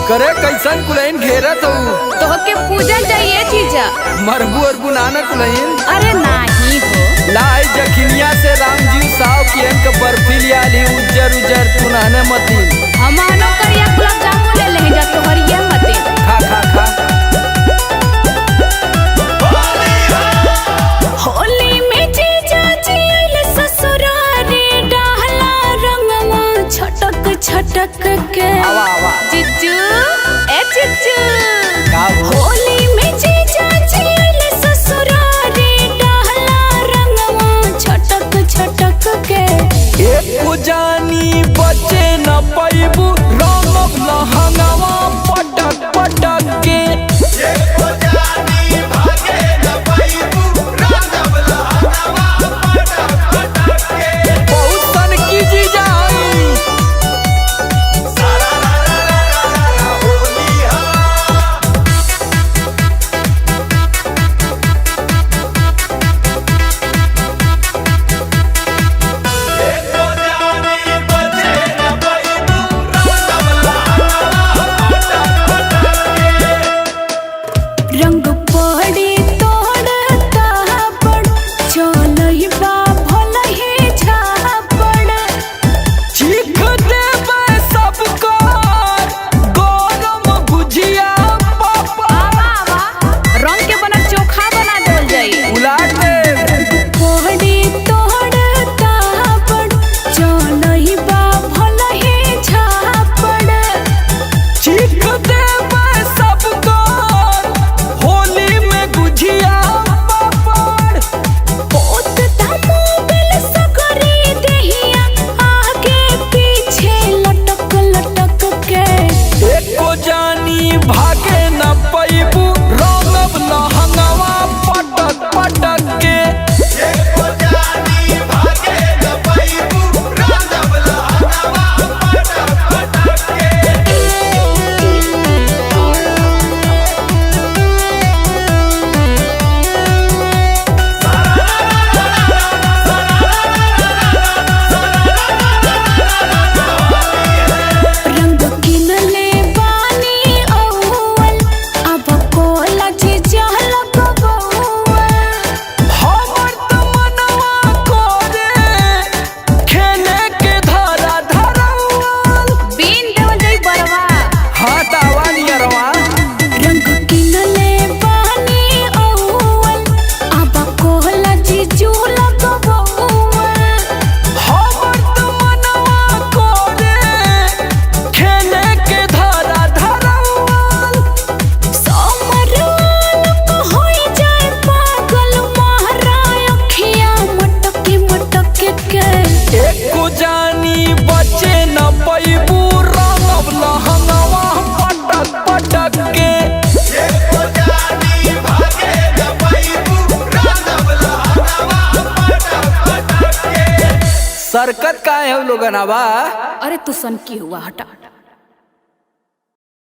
करे कैसन कुलैन घेरत हो तो के पूजा चाहिए चीजा मरबू और बुनाना कुलैन। अरे नहीं हो लाई जखिनिया से राम जी साव कियन के बर्फी लिया ली उज्जर उज्जर तुनाने मती हमानो करिया गुलाब जामुन ले ले जा तोहरिया मते खा खा खा। होली में जीजा जील ससुरारे डाहला रंगवा छटक छटक के आवा आवा चिच्चू ए चिच्चू का हो? होली में जीजा जील ससुरारे डाहला रंगवा छटक छटक के एक जानी बचे न पैबू रंग लहंगवा पटक पटक के बहुत सन की जीजा आई। रंग पड़ी तोड़ता बड़ चलई बा भलही झापड़ चीख देबै सबको गरम भुजिया पापा आवा आवा रंग के बना चोखा बना देल जाई उलाट दे। पड़ी तोड़ता बड़ चलई बा भलही झापड़ चीख देबै सबको होली में गुजिया पापड़ पोत मोबिल सकरी देहिया आगे पीछे लटक लटक के एको जानी भागे न पैबू रंगब लहंगवा पटक पटक के रंग किनले बानी औवल अब कोला जीजा लगबौवल हमर त मनवा करे खेले के धरा धरौल बीन देवल जाई बरवा हाँ तावा नियरवा रंग किनले बानी औवल अब कोला जीजू लगबौवल हमर त मनवा करे खेले के धरा धरौल सोमरवाल को होई जाए पागल मारा अखियां मटके मटके के एको जानी बचे न पैबू रंगब लहंगवा पटक पटक के सरकत का है लोगन आवा। अरे तू सन की हुआ हटा